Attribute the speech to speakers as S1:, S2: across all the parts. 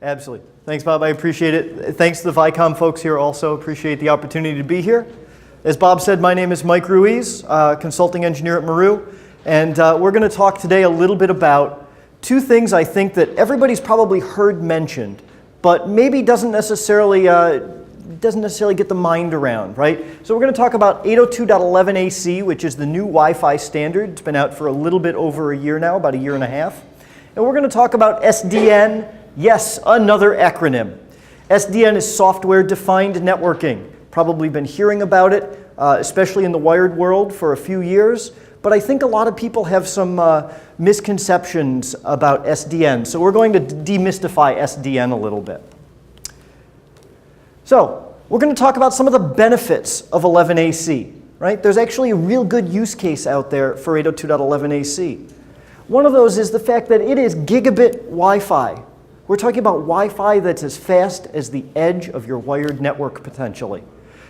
S1: Absolutely. Thanks, Bob. I appreciate it. Thanks to the VIcom folks here also. Appreciate the opportunity to be here. As Bob said, my name is Mike Ruiz, consulting engineer at Meru. And we're going to talk today a little bit about two things I think that everybody's probably heard mentioned, but maybe doesn't necessarily get the mind around, right? So we're going to talk about 802.11ac, which is the new Wi-Fi standard. It's been out for a little bit over a year now, about a year and a half. And we're going to talk about SDN. Yes, another acronym. SDN is software-defined networking. Probably been hearing about it, especially in the wired world, for a few years. But I think a lot of people have some misconceptions about SDN. So we're going to demystify SDN a little bit. So we're going to talk about some of the benefits of 11ac, right? There's actually a real good use case out there for 802.11ac. One of those is the fact that it is gigabit Wi-Fi. We're talking about Wi-Fi that's as fast as the edge of your wired network, potentially.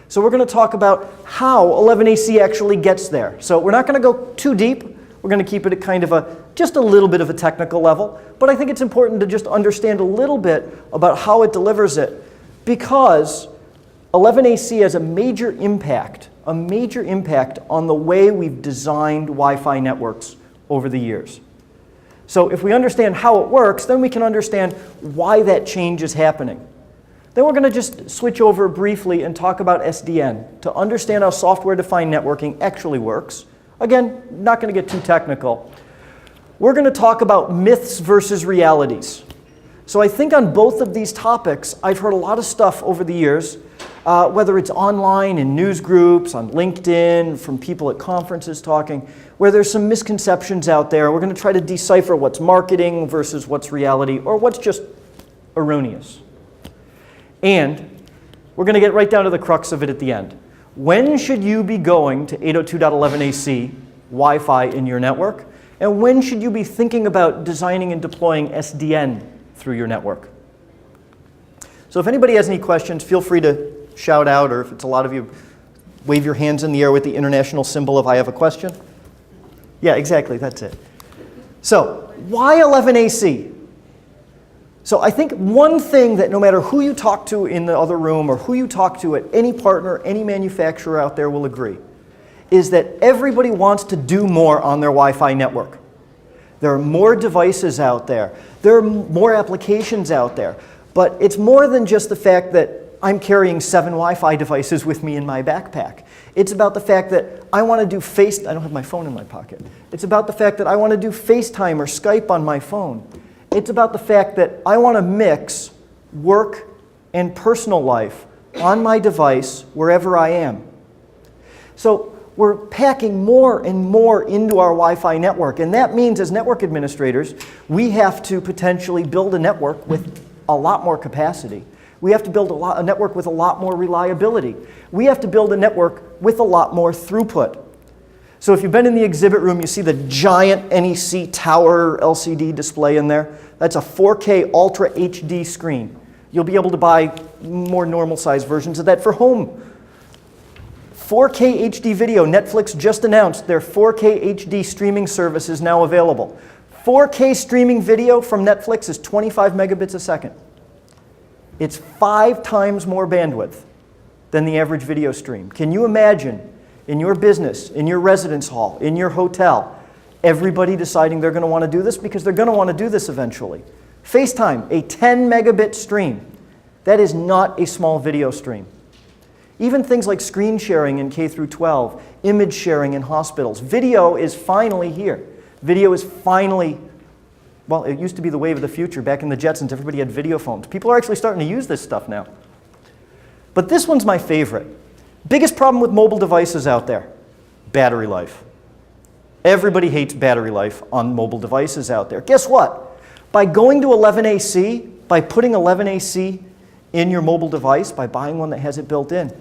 S1: So we're going to talk about how 11ac actually gets there. So we're not going to go too deep. We're going to keep it at kind of just a little bit of a technical level. But I think it's important to just understand a little bit about how it delivers it, because 11ac has a major impact on the way we've designed Wi-Fi networks over the years. So if we understand how it works, then we can understand why that change is happening. Then we're going to just switch over briefly and talk about SDN to understand how software-defined networking actually works. Again, not going to get too technical. We're going to talk about myths versus realities. So I think on both of these topics, I've heard a lot of stuff over the years, whether it's online in news groups, on LinkedIn, from people at conferences talking, where there's some misconceptions out there. We're going to try to decipher what's marketing versus what's reality, or what's just erroneous. And we're going to get right down to the crux of it at the end. When should you be going to 802.11ac Wi-Fi in your network? And when should you be thinking about designing and deploying SDN through your network? So if anybody has any questions, feel free to shout out, or if it's a lot of you, wave your hands in the air with the international symbol if I have a question. Yeah, exactly, that's it. So why 11ac? So I think one thing that no matter who you talk to in the other room or who you talk to at any partner, any manufacturer out there will agree, is that everybody wants to do more on their Wi-Fi network. There are more devices out there. There are more applications out there. But it's more than just the fact that I'm carrying 7 Wi-Fi devices with me in my backpack. It's about the fact that I want to do I don't have my phone in my pocket. It's about the fact that I want to do FaceTime or Skype on my phone. It's about the fact that I want to mix work and personal life on my device wherever I am. So we're packing more and more into our Wi-Fi network, and that means as network administrators, we have to potentially build a network with a lot more capacity. We have to build a network with a lot more reliability. We have to build a network with a lot more throughput. So if you've been in the exhibit room, you see the giant NEC tower LCD display in there. That's a 4K Ultra HD screen. You'll be able to buy more normal sized versions of that for home. 4K HD video. Netflix just announced their 4K HD streaming service is now available. 4K streaming video from Netflix is 25 megabits a second. It's 5 times more bandwidth than the average video stream. Can you imagine in your business, in your residence hall, in your hotel, everybody deciding they're going to want to do this? Because they're going to want to do this eventually. FaceTime, a 10 megabit stream. That is not a small video stream. Even things like screen sharing in K through 12, image sharing in hospitals. Video is finally here. Video is finally, well, it used to be the wave of the future. Back in the Jetsons, everybody had video phones. People are actually starting to use this stuff now. But this one's my favorite. Biggest problem with mobile devices out there, battery life. Everybody hates battery life on mobile devices out there. Guess what? By going to 11ac, by putting 11ac in your mobile device, by buying one that has it built in,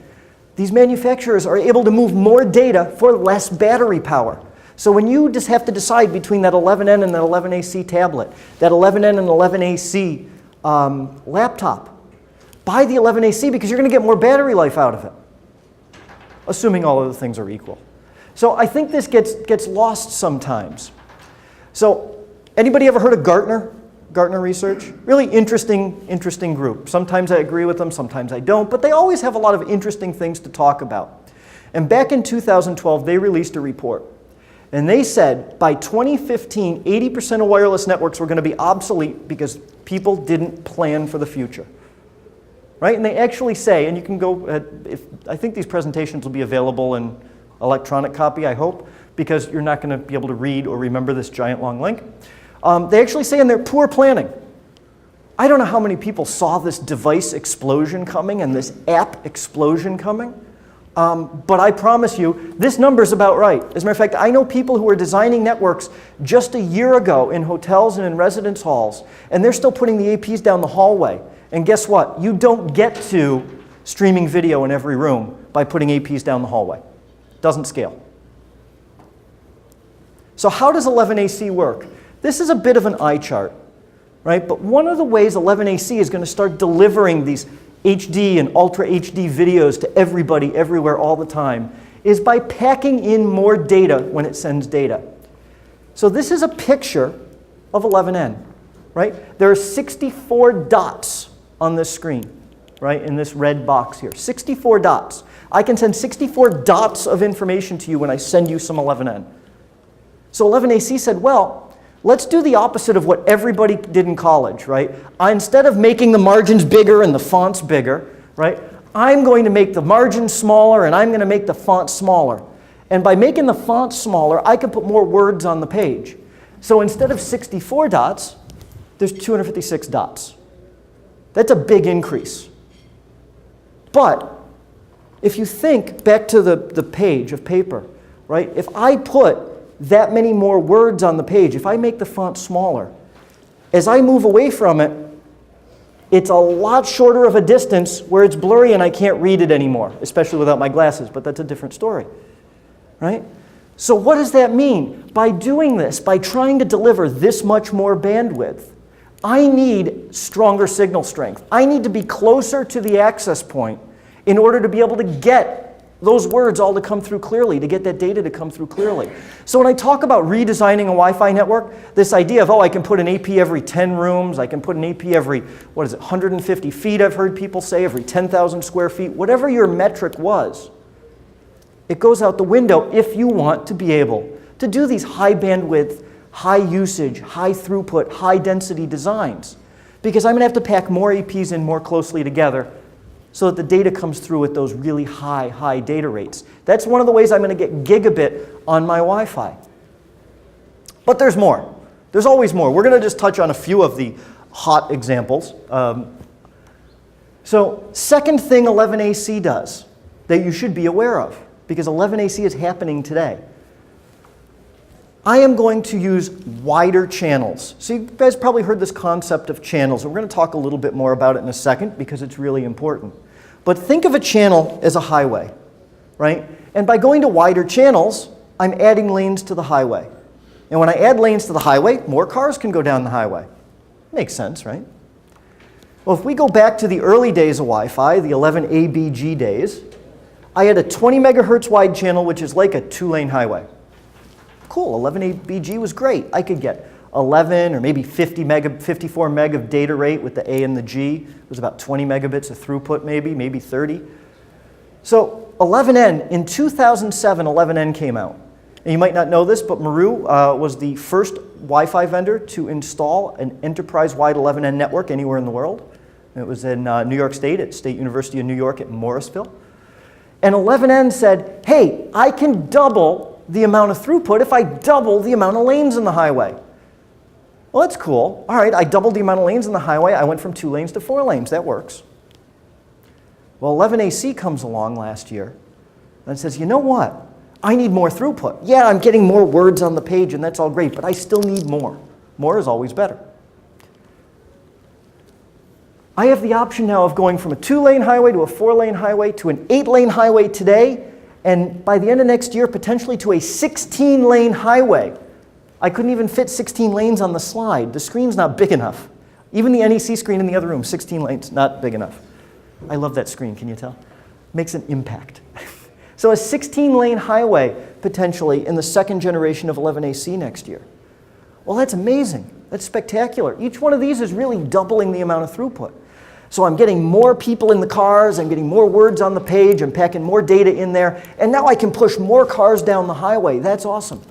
S1: these manufacturers are able to move more data for less battery power. So when you just have to decide between that 11N and that 11ac tablet, that 11N and 11ac laptop, buy the 11ac because you're going to get more battery life out of it, assuming all other things are equal. So I think this gets lost sometimes. So anybody ever heard of Gartner? Gartner research. Really interesting group. Sometimes I agree with them, sometimes I don't, but they always have a lot of interesting things to talk about. And back in 2012, they released a report. And they said by 2015, 80% of wireless networks were going to be obsolete because people didn't plan for the future. Right? And they actually say, and you can go, I think these presentations will be available in electronic copy, I hope, because you're not going to be able to read or remember this giant long link. They actually say in their poor planning. I don't know how many people saw this device explosion coming and this app explosion coming, but I promise you, this number's about right. As a matter of fact, I know people who were designing networks just a year ago in hotels and in residence halls, and they're still putting the APs down the hallway. And guess what? You don't get to streaming video in every room by putting APs down the hallway. Doesn't scale. So how does 11AC work? This is a bit of an eye chart, right? But one of the ways 11AC is going to start delivering these HD and Ultra HD videos to everybody, everywhere, all the time, is by packing in more data when it sends data. So this is a picture of 11N, right? There are 64 dots on this screen, right, in this red box here. 64 dots. I can send 64 dots of information to you when I send you some 11N. So 11AC said, well, let's do the opposite of what everybody did in college, right? Instead of making the margins bigger and the fonts bigger, right, I'm going to make the margins smaller and I'm going to make the font smaller. And by making the font smaller, I can put more words on the page. So instead of 64 dots, there's 256 dots. That's a big increase. But if you think back to the page of paper, right, if I put that many more words on the page, if I make the font smaller, as I move away from it, it's a lot shorter of a distance where it's blurry and I can't read it anymore, especially without my glasses, but that's a different story, right? So what does that mean? By doing this, by trying to deliver this much more bandwidth, I need stronger signal strength. I need to be closer to the access point in order to be able to get those words all to come through clearly, to get that data to come through clearly. So when I talk about redesigning a Wi-Fi network, this idea of, oh, I can put an AP every 10 rooms, I can put an AP every, 150 feet, I've heard people say, every 10,000 square feet, whatever your metric was, it goes out the window if you want to be able to do these high bandwidth, high usage, high throughput, high density designs. Because I'm going to have to pack more APs in more closely together so that the data comes through at those really high data rates. That's one of the ways I'm going to get gigabit on my Wi-Fi. But there's more. There's always more. We're going to just touch on a few of the hot examples. So second thing 11AC does that you should be aware of, because 11AC is happening today. I am going to use wider channels. So you guys probably heard this concept of channels. We're going to talk a little bit more about it in a second because it's really important. But think of a channel as a highway, right? And by going to wider channels, I'm adding lanes to the highway. And when I add lanes to the highway, more cars can go down the highway. Makes sense, right? Well, if we go back to the early days of Wi-Fi, the 11ABG days, I had a 20 megahertz wide channel, which is like a 2-lane highway. Cool, 11ABG was great. I could get 11 or maybe 54 meg of data rate with the A and the G. It was about 20 megabits of throughput maybe 30. So 11N, in 2007, 11N came out. And you might not know this, but Meru was the first Wi-Fi vendor to install an enterprise-wide 11N network anywhere in the world. It was in New York State, at State University of New York at Morrisville. And 11N said, hey, I can double the amount of throughput if I double the amount of lanes in the highway. Well, that's cool. All right, I doubled the amount of lanes in the highway. I went from 2 lanes to 4 lanes. That works. Well, 11AC comes along last year and says, you know what? I need more throughput. Yeah, I'm getting more words on the page, and that's all great, but I still need more. More is always better. I have the option now of going from a 2-lane highway to a 4-lane highway to an 8-lane highway today, and by the end of next year, potentially to a 16-lane highway. I couldn't even fit 16 lanes on the slide. The screen's not big enough. Even the NEC screen in the other room, 16 lanes, not big enough. I love that screen, can you tell? Makes an impact. So a 16-lane highway, potentially, in the second generation of 11AC next year. Well, that's amazing. That's spectacular. Each one of these is really doubling the amount of throughput. So I'm getting more people in the cars, I'm getting more words on the page, I'm packing more data in there, and now I can push more cars down the highway. That's awesome.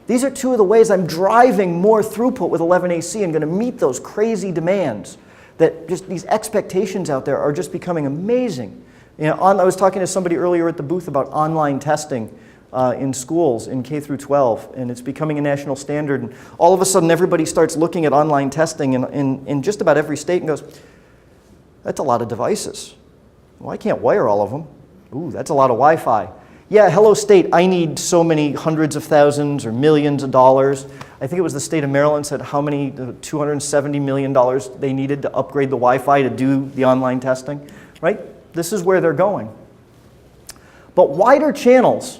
S1: These are two of the ways I'm driving more throughput with 11AC and going to meet those crazy demands that just these expectations out there are just becoming amazing. You know, I was talking to somebody earlier at the booth about online testing in schools in K through 12, and it's becoming a national standard. And all of a sudden, everybody starts looking at online testing in just about every state and goes, that's a lot of devices. Well, I can't wire all of them. Ooh, that's a lot of Wi-Fi. Yeah, hello state, I need so many hundreds of thousands or millions of dollars. I think it was the state of Maryland said how many, $270 million they needed to upgrade the Wi-Fi to do the online testing, right? This is where they're going. But wider channels,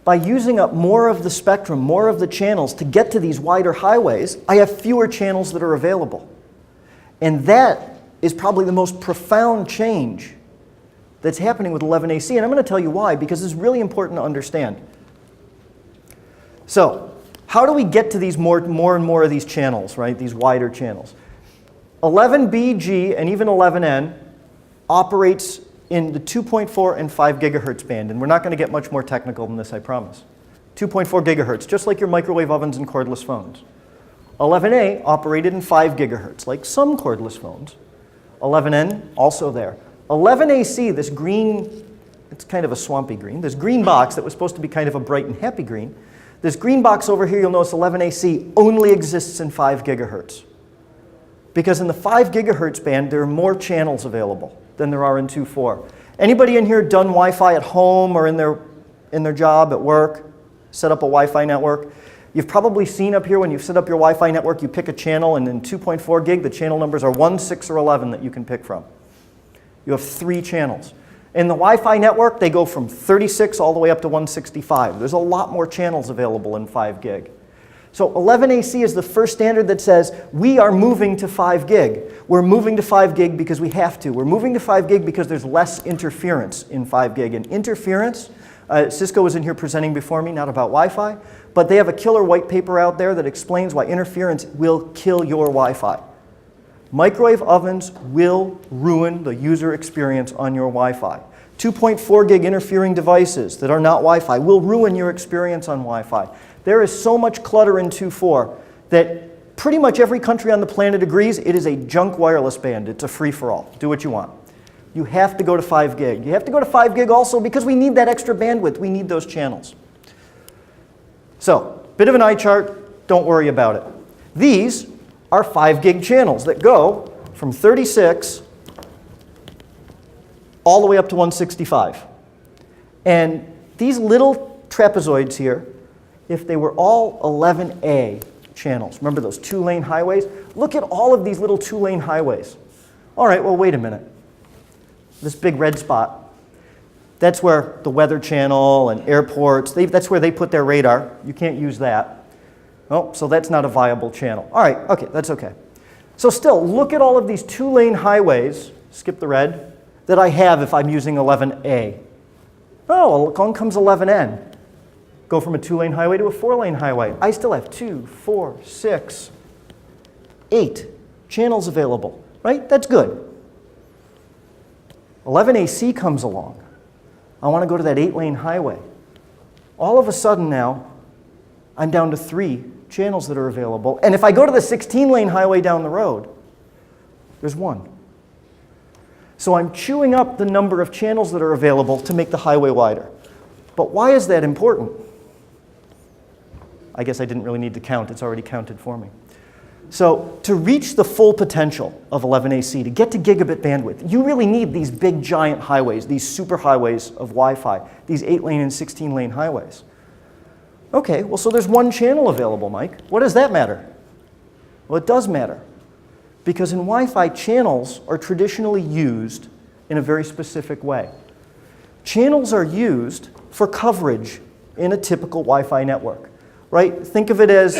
S1: by using up more of the spectrum, more of the channels to get to these wider highways, I have fewer channels that are available. And that is probably the most profound change that's happening with 11AC, and I'm going to tell you why, because it's really important to understand. So, how do we get to these more and more of these channels, right? These wider channels. 11BG and even 11N operates in the 2.4 and 5 gigahertz band, and we're not going to get much more technical than this, I promise. 2.4 gigahertz, just like your microwave ovens and cordless phones. 11A operated in 5 gigahertz, like some cordless phones. 11N, also there. 11AC, this green, it's kind of a swampy green, this green box that was supposed to be kind of a bright and happy green, this green box over here, you'll notice 11AC only exists in 5 gigahertz. Because in the 5 gigahertz band, there are more channels available than there are in 2.4. Anybody in here done Wi-Fi at home or in their job at work, set up a Wi-Fi network? You've probably seen up here when you've set up your Wi-Fi network, you pick a channel, and in 2.4 gig, the channel numbers are 1, 6, or 11 that you can pick from. You have 3 channels. In the Wi-Fi network, they go from 36 all the way up to 165. There's a lot more channels available in 5 gig. So 11AC is the first standard that says we are moving to 5 gig. We're moving to 5 gig because we have to. We're moving to 5 gig because there's less interference in 5 gig. And interference, Cisco was in here presenting before me, not about Wi-Fi, but they have a killer white paper out there that explains why interference will kill your Wi-Fi. Microwave ovens will ruin the user experience on your Wi-Fi. 2.4 gig interfering devices that are not Wi-Fi will ruin your experience on Wi-Fi. There is so much clutter in 2.4 that pretty much every country on the planet agrees it is a junk wireless band. It's a free-for-all. Do what you want. You have to go to 5 gig. You have to go to 5 gig also because we need that extra bandwidth. We need those channels. So, bit of an eye chart. Don't worry about it. These are 5 gig channels that go from 36 all the way up to 165. And these little trapezoids here, if they were all 11A channels, remember those 2-lane highways? Look at all of these little 2-lane highways. All right, well, wait a minute. This big red spot, that's where the Weather Channel and airports, that's where they put their radar. You can't use that. Oh, so that's not a viable channel. All right, okay, that's okay. So still, look at all of these 2-lane highways, skip the red, that I have if I'm using 11A. Oh, along comes 11N. Go from a 2-lane highway to a 4-lane highway. I still have 2, 4, 6, 8 channels available, right? That's good. 11AC comes along. I want to go to that 8-lane highway. All of a sudden now, I'm down to 3 channels that are available. And if I go to the 16-lane highway down the road, there's 1. So I'm chewing up the number of channels that are available to make the highway wider. But why is that important? I guess I didn't really need to count. It's already counted for me. So to reach the full potential of 11AC, to get to gigabit bandwidth, you really need these big giant highways, these super highways of Wi-Fi, these 8-lane and 16-lane highways. Okay, well, so there's 1 channel available, Mike. What does that matter? Well, it does matter. Because in Wi-Fi, channels are traditionally used in a very specific way. Channels are used for coverage in a typical Wi-Fi network, right? Think of it as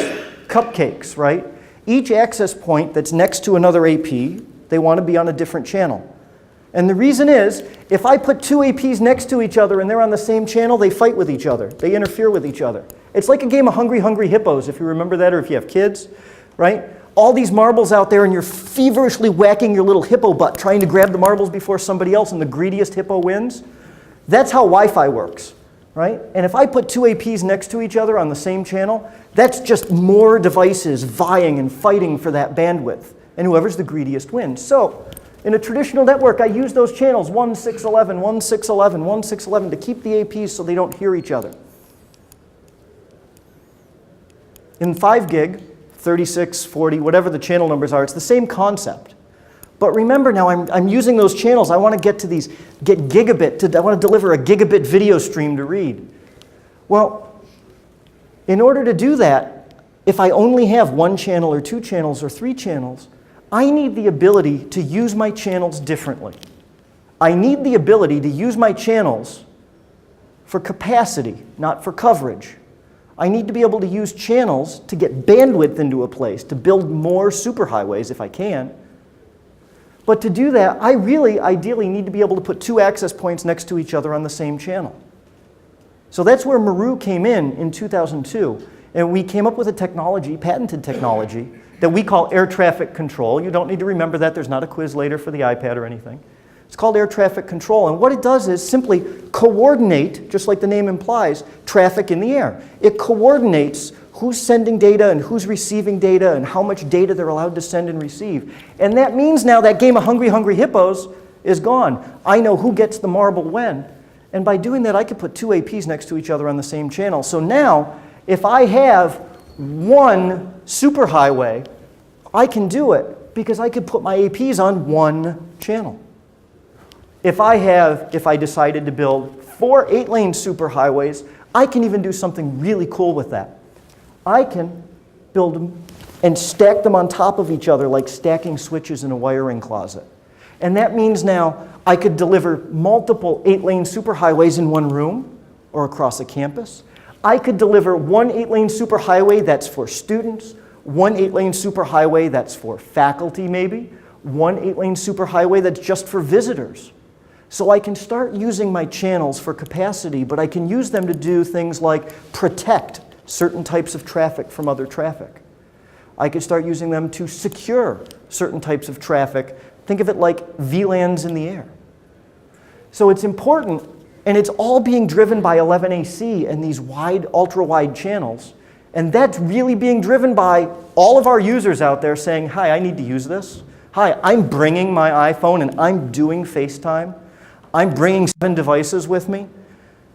S1: cupcakes, right? Each access point that's next to another AP, they want to be on a different channel. And the reason is, if I put 2 APs next to each other and they're on the same channel, they fight with each other. They interfere with each other. It's like a game of Hungry Hungry Hippos, if you remember that, or if you have kids, right? All these marbles out there and you're feverishly whacking your little hippo butt trying to grab the marbles before somebody else and the greediest hippo wins. That's how Wi-Fi works, right? And if I put two APs next to each other on the same channel, that's just more devices vying and fighting for that bandwidth. And whoever's the greediest wins. So in a traditional network, I use those channels 1, 6, 11, 1, 6, 11, 1, 6, 11 to keep the APs so they don't hear each other. In 5 gig, 36, 40, whatever the channel numbers are, it's the same concept. But remember now, I'm using those channels. I want to get gigabit, I want to deliver a gigabit video stream to read. Well, in order to do that, if I only have 1 channel or 2 channels or 3 channels, I need the ability to use my channels differently. I need the ability to use my channels for capacity, not for coverage. I need to be able to use channels to get bandwidth into a place, to build more superhighways if I can. But to do that, I really ideally need to be able to put 2 access points next to each other on the same channel. So that's where Meru came in 2002. And we came up with a technology, patented technology, that we call air traffic control. You don't need to remember that. There's not a quiz later for the iPad or anything. It's called air traffic control. And what it does is simply coordinate, just like the name implies, traffic in the air. It coordinates who's sending data and who's receiving data and how much data they're allowed to send and receive. And that means now that game of hungry, hungry hippos is gone. I know who gets the marble when. And by doing that, I could put 2 APs next to each other on the same channel. So now, if I have 1 superhighway, I can do it because I could put my APs on 1 channel. If I decided to build 4 8-lane superhighways, I can even do something really cool with that. I can build them and stack them on top of each other like stacking switches in a wiring closet. And that means now I could deliver multiple 8-lane superhighways in 1 room or across a campus. I could deliver 1 8-lane superhighway that's for students, 1 8-lane superhighway that's for faculty maybe, 1 8-lane superhighway that's just for visitors. So I can start using my channels for capacity, but I can use them to do things like protect certain types of traffic from other traffic. I could start using them to secure certain types of traffic. Think of it like VLANs in the air. So it's important, and it's all being driven by 11AC and these wide, ultra-wide channels. And that's really being driven by all of our users out there saying, hi, I need to use this. Hi, I'm bringing my iPhone and I'm doing FaceTime. I'm bringing 7 devices with me.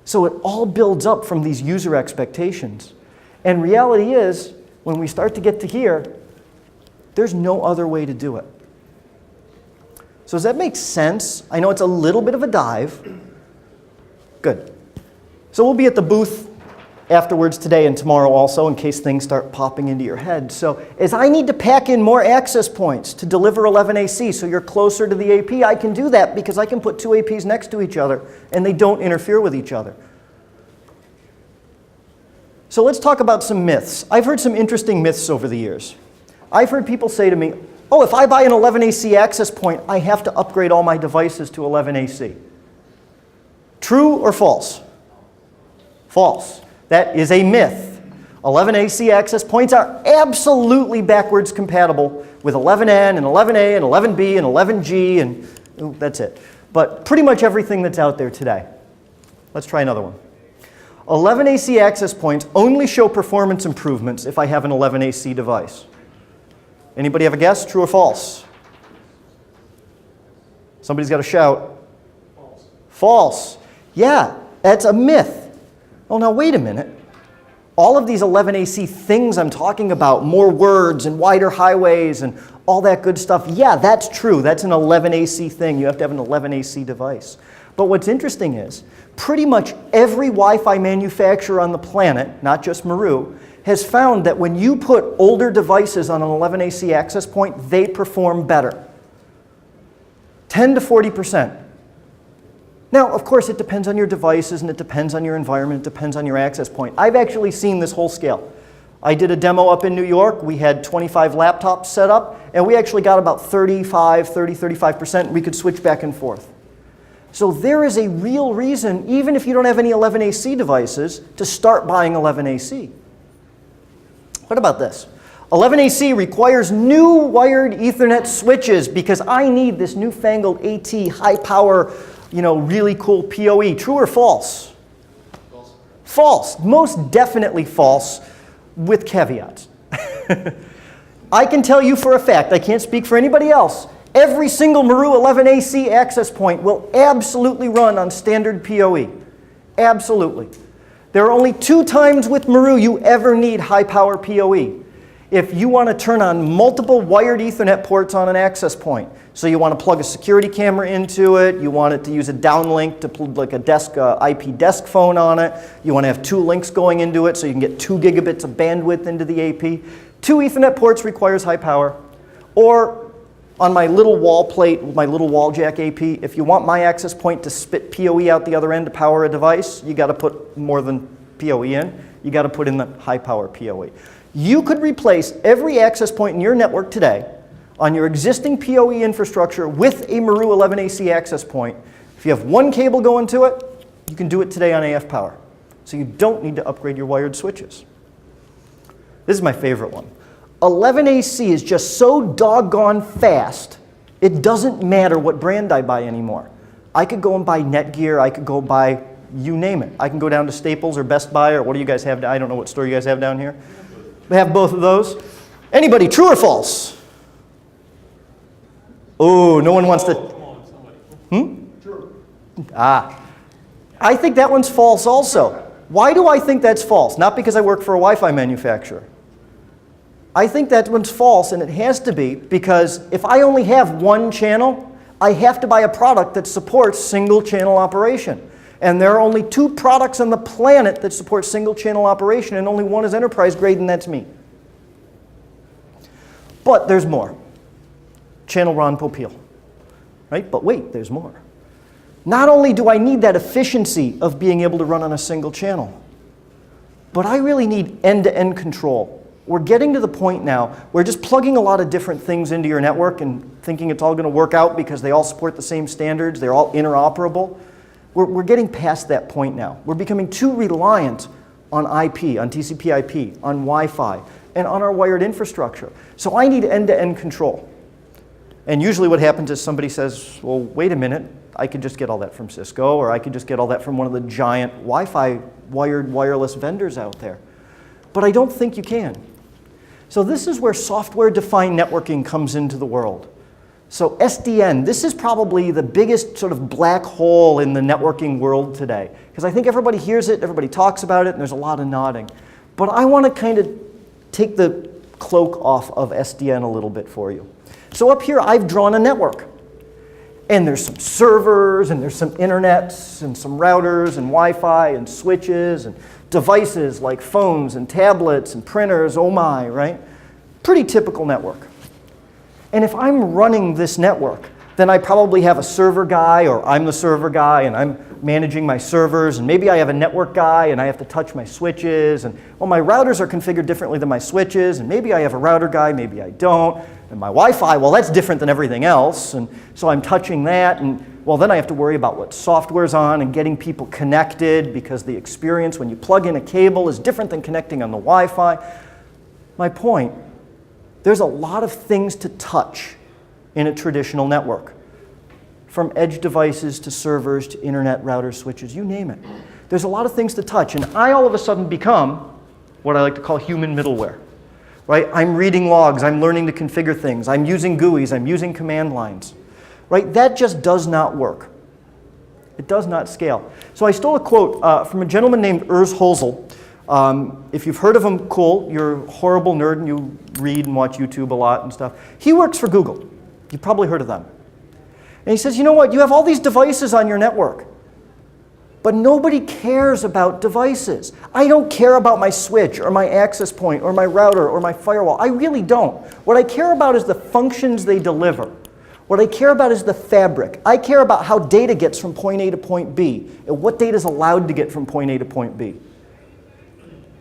S1: So it all builds up from these user expectations. And reality is, when we start to get to here, there's no other way to do it. So does that make sense? I know it's a little bit of a dive. Good. So we'll be at the booth afterwards today and tomorrow also in case things start popping into your head. So as I need to pack in more access points to deliver 11AC so you're closer to the AP, I can do that because I can put 2 APs next to each other and they don't interfere with each other. So let's talk about some myths. I've heard some interesting myths over the years. I've heard people say to me, oh, if I buy an 11AC access point, I have to upgrade all my devices to 11AC. True or false? False. That is a myth. 11AC access points are absolutely backwards compatible with 11N and 11A and 11B and 11G and that's it. But pretty much everything that's out there today. Let's try another one. 11AC access points only show performance improvements if I have an 11AC device. Anybody have a guess? True or false? Somebody's got to shout. False. False. Yeah, that's a myth. Oh, now wait a minute. All of these 11AC things I'm talking about, more words and wider highways and all that good stuff, yeah, that's true. That's an 11AC thing. You have to have an 11AC device. But what's interesting is, pretty much every Wi-Fi manufacturer on the planet, not just Meru, has found that when you put older devices on an 11AC access point, they perform better. 10 to 40%. Now, of course, it depends on your devices, and it depends on your environment, it depends on your access point. I've actually seen this whole scale. I did a demo up in New York. We had 25 laptops set up, and we actually got about 35%. We could switch back and forth. So there is a real reason, even if you don't have any 11AC devices, to start buying 11AC. What about this? 11AC requires new wired Ethernet switches because I need this newfangled AT high power, really cool PoE. True or false?
S2: False.
S1: False. Most definitely false, with caveats. I can tell you for a fact, I can't speak for anybody else, every single Meru 11AC access point will absolutely run on standard PoE. Absolutely. There are only 2 times with Meru you ever need high power PoE. If you want to turn on multiple wired Ethernet ports on an access point, so you want to plug a security camera into it, you want it to use a downlink to plug like a IP desk phone on it, you want to have 2 links going into it so you can get 2 gigabits of bandwidth into the AP. 2 Ethernet ports requires high power. Or on my little wall plate, my little wall jack AP, if you want my access point to spit PoE out the other end to power a device, you got to put more than PoE in. You got to put in the high power PoE. You could replace every access point in your network today on your existing PoE infrastructure with a Meru 11AC access point. If you have 1 cable going to it, you can do it today on AF power. So you don't need to upgrade your wired switches. This is my favorite one. 11AC is just so doggone fast, it doesn't matter what brand I buy anymore. I could go and buy Netgear, I could go buy, you name it. I can go down to Staples or Best Buy, or what do you guys have? I don't know what store you guys have down here. We have both of those. Anybody, true or false? Oh, no one wants to.
S2: True.
S1: I think that one's false also. Why do I think that's false? Not because I work for a Wi-Fi manufacturer. I think that one's false, and it has to be because if I only have 1 channel, I have to buy a product that supports single channel operation. And there are only 2 products on the planet that support single channel operation, and only one is enterprise grade, and that's me. But there's more. Channel Ron Popeil. Right? But wait, there's more. Not only do I need that efficiency of being able to run on a single channel, but I really need end-to-end control. We're getting to the point now where just plugging a lot of different things into your network and thinking it's all going to work out because they all support the same standards, they're all interoperable. We're getting past that point now. We're becoming too reliant on IP, on TCP IP, on Wi-Fi, and on our wired infrastructure. So I need end-to-end control. And usually what happens is somebody says, well, wait a minute, I could just get all that from Cisco, or I could just get all that from one of the giant Wi-Fi wired wireless vendors out there. But I don't think you can. So this is where software-defined networking comes into the world. So SDN, this is probably the biggest sort of black hole in the networking world today. Because I think everybody hears it, everybody talks about it, and there's a lot of nodding. But I want to kind of take the cloak off of SDN a little bit for you. So up here, I've drawn a network. And there's some servers, and there's some internets, and some routers, and Wi-Fi, and switches, and devices like phones, and tablets, and printers, oh my, right? Pretty typical network. And if I'm running this network, then I probably have a server guy, or I'm the server guy, and I'm managing my servers, and maybe I have a network guy, and I have to touch my switches, and well, my routers are configured differently than my switches, and maybe I have a router guy, maybe I don't, and my Wi-Fi, well, that's different than everything else, and so I'm touching that, and well, then I have to worry about what software's on and getting people connected, because the experience when you plug in a cable is different than connecting on the Wi-Fi. My point, there's a lot of things to touch in a traditional network. From edge devices to servers to internet routers, switches, you name it. There's a lot of things to touch, and I all of a sudden become what I like to call human middleware. Right? I'm reading logs, I'm learning to configure things, I'm using GUIs, I'm using command lines. Right? That just does not work. It does not scale. So I stole a quote from a gentleman named Urs Hölzel. If you've heard of him, cool. You're a horrible nerd and you read and watch YouTube a lot and stuff. He works for Google. You've probably heard of them. And he says, you know what? You have all these devices on your network, but nobody cares about devices. I don't care about my switch or my access point or my router or my firewall. I really don't. What I care about is the functions they deliver. What I care about is the fabric. I care about how data gets from point A to point B and what data is allowed to get from point A to point B.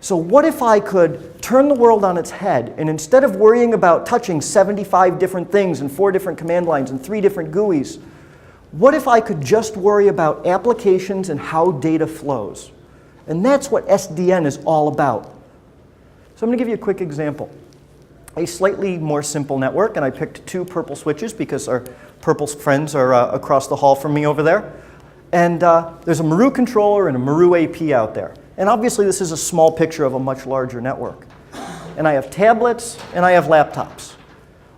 S1: So what if I could turn the world on its head, and instead of worrying about touching 75 different things and 4 different command lines and 3 different GUIs, what if I could just worry about applications and how data flows? And that's what SDN is all about. So I'm going to give you a quick example. a slightly more simple network, and I picked 2 purple switches because our purple friends are across the hall from me over there. And there's a Meru controller and a Meru AP out there. And obviously this is a small picture of a much larger network. And I have tablets and I have laptops.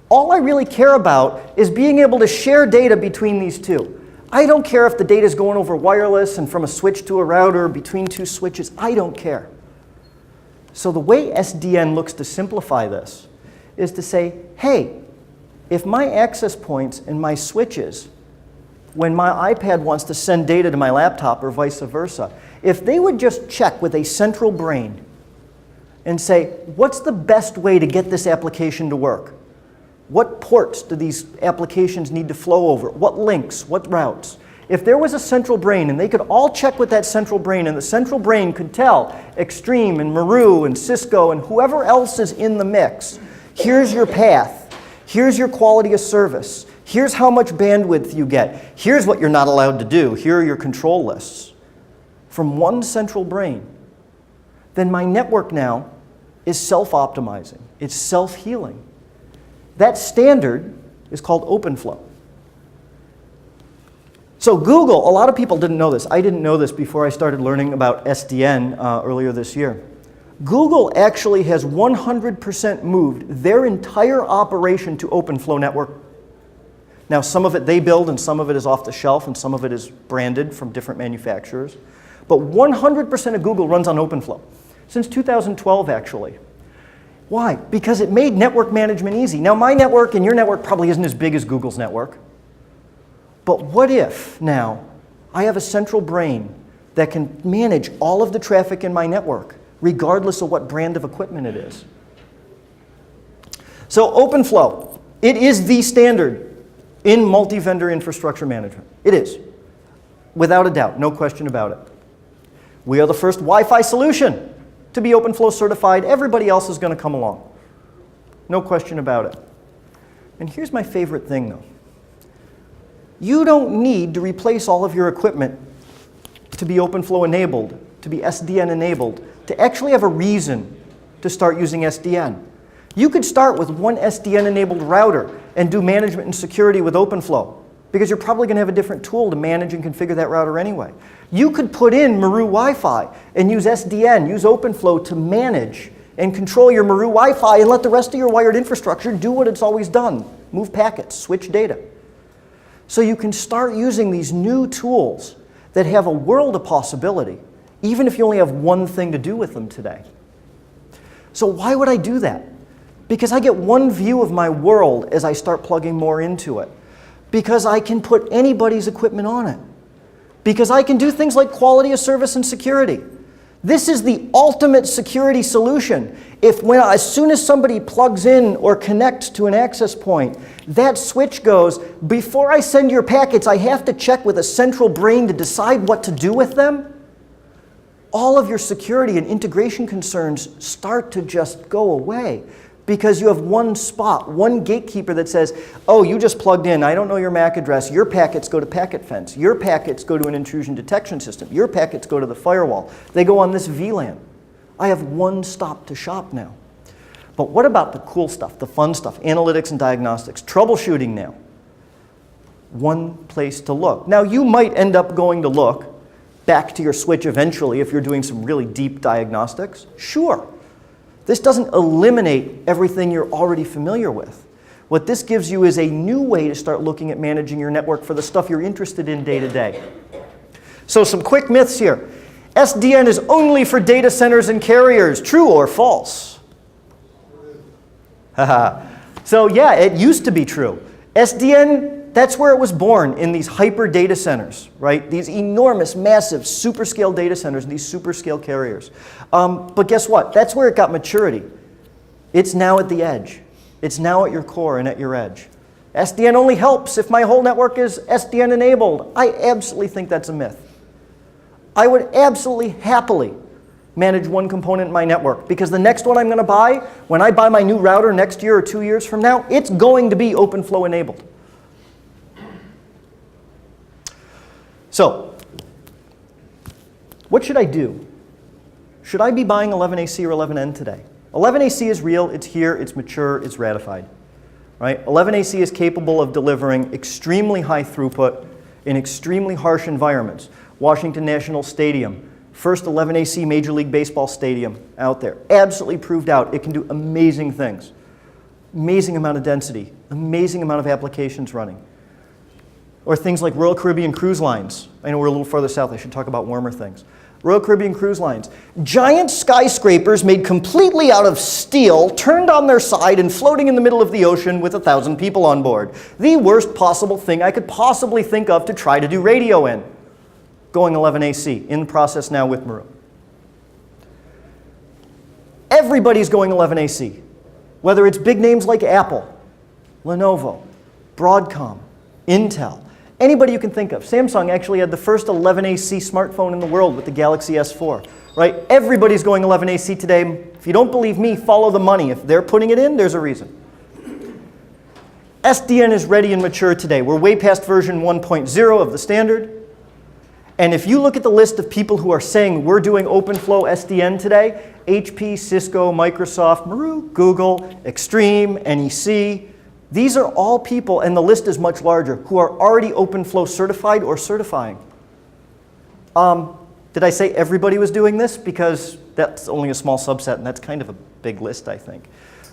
S1: All I really care about is being able to share data between these 2. I don't care if the data is going over wireless and from a switch to a router between 2 switches. I don't care. So the way SDN looks to simplify this is to say, hey, if my access points and my switches, when my iPad wants to send data to my laptop or vice versa, if they would just check with a central brain and say, what's the best way to get this application to work? What ports do these applications need to flow over? What links? What routes? If there was a central brain and they could all check with that central brain and the central brain could tell Extreme and Meru and Cisco and whoever else is in the mix, here's your path, here's your quality of service, here's how much bandwidth you get, here's what you're not allowed to do, here are your control lists, from one central brain, then my network now is self-optimizing, it's self-healing. That standard is called OpenFlow. So Google, a lot of people didn't know this. I didn't know this before I started learning about SDN earlier this year. Google actually has 100% moved their entire operation to OpenFlow network. Now some of it they build and some of it is off the shelf and some of it is branded from different manufacturers. But 100% of Google runs on OpenFlow. Since 2012 actually. Why? Because it made network management easy. Now my network and your network probably isn't as big as Google's network. But what if now I have a central brain that can manage all of the traffic in my network, regardless of what brand of equipment it is? So OpenFlow, it is the standard in multi-vendor infrastructure management. It is, without a doubt, no question about it. We are the first Wi-Fi solution to be OpenFlow certified. Everybody else is going to come along. No question about it. And here's my favorite thing though. You don't need to replace all of your equipment to be OpenFlow enabled, to be SDN enabled, to actually have a reason to start using SDN. You could start with one SDN enabled router and do management and security with OpenFlow because you're probably going to have a different tool to manage and configure that router anyway. You could put in Meru Wi-Fi and use SDN, use OpenFlow to manage and control your Meru Wi-Fi and let the rest of your wired infrastructure do what it's always done, move packets, switch data. So you can start using these new tools that have a world of possibility, even if you only have one thing to do with them today. So why would I do that? Because I get one view of my world as I start plugging more into it. Because I can put anybody's equipment on it. Because I can do things like quality of service and security. This is the ultimate security solution. As soon as somebody plugs in or connects to an access point, that switch goes, before I send your packets, I have to check with a central brain to decide what to do with them. All of your security and integration concerns start to just go away because you have one spot, one gatekeeper that says, oh, you just plugged in, I don't know your MAC address, your packets go to packet fence, your packets go to an intrusion detection system, your packets go to the firewall, they go on this VLAN. I have one stop to shop now. But what about the cool stuff, the fun stuff, analytics and diagnostics, troubleshooting now? One place to look. Now you might end up going to look back to your switch eventually if you're doing some really deep diagnostics. Sure. This doesn't eliminate everything you're already familiar with. What this gives you is a new way to start looking at managing your network for the stuff you're interested in day to day. So some quick myths here. SDN is only for data centers and carriers. True or false? So yeah, it used to be true. SDN, that's where it was born, in these hyper data centers, right? These enormous, massive, super scale data centers and these super scale carriers. But guess what? That's where it got maturity. It's now at the edge. It's now at your core and at your edge. SDN only helps if my whole network is SDN enabled. I absolutely think that's a myth. I would absolutely happily manage one component in my network because the next one I'm going to buy, when I buy my new router next year or 2 years from now, it's going to be OpenFlow enabled. So, what should I do? Should I be buying 11AC or 11N today? 11AC is real, it's here, it's mature, it's ratified. Right? 11AC is capable of delivering extremely high throughput in extremely harsh environments. Washington National Stadium, first 11AC Major League Baseball stadium out there. Absolutely proved out. It can do amazing things. Amazing amount of density, amazing amount of applications running. Or things like Royal Caribbean Cruise Lines. I know we're a little further south, I should talk about warmer things. Royal Caribbean Cruise Lines. Giant skyscrapers made completely out of steel, turned on their side and floating in the middle of the ocean with 1,000 people on board. The worst possible thing I could possibly think of to try to do radio in. Going 11AC, in the process now with Meru. Everybody's going 11AC. Whether it's big names like Apple, Lenovo, Broadcom, Intel, anybody you can think of. Samsung actually had the first 11AC smartphone in the world with the Galaxy S4. Right? Everybody's going 11AC today. If you don't believe me, follow the money. If they're putting it in, there's a reason. SDN is ready and mature today. We're way past version 1.0 of the standard. And if you look at the list of people who are saying we're doing OpenFlow SDN today, HP, Cisco, Microsoft, Meru, Google, Extreme, NEC, these are all people, and the list is much larger, who are already OpenFlow certified or certifying. Did I say everybody was doing this? Because that's only a small subset, and that's kind of a big list, I think.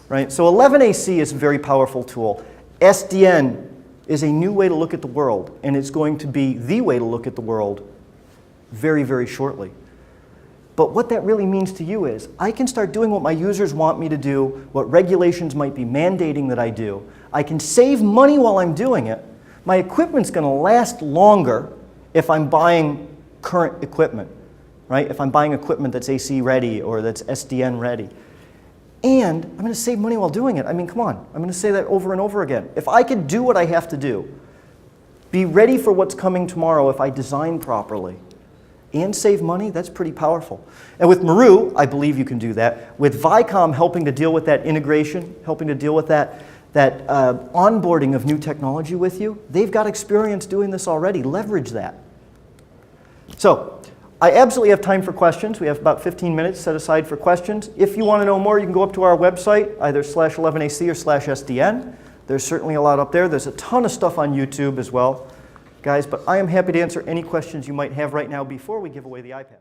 S1: Right? So 11AC is a very powerful tool. SDN is a new way to look at the world, and it's going to be the way to look at the world very, very shortly. But what that really means to you is I can start doing what my users want me to do, what regulations might be mandating that I do. I can save money while I'm doing it. My equipment's going to last longer if I'm buying current equipment, right? If I'm buying equipment that's AC ready or that's SDN ready. And I'm going to save money while doing it. I mean, come on. I'm going to say that over and over again. If I could do what I have to do, be ready for what's coming tomorrow if I design properly, and save money, that's pretty powerful. And with Meru, I believe you can do that. With VIcom helping to deal with that integration, helping to deal with that onboarding of new technology with you, they've got experience doing this already. Leverage that. So, I absolutely have time for questions. We have about 15 minutes set aside for questions. If you want to know more, you can go up to our website, either /11AC or /SDN. There's certainly a lot up there. There's a ton of stuff on YouTube as well, guys, but I am happy to answer any questions you might have right now before we give away the iPad.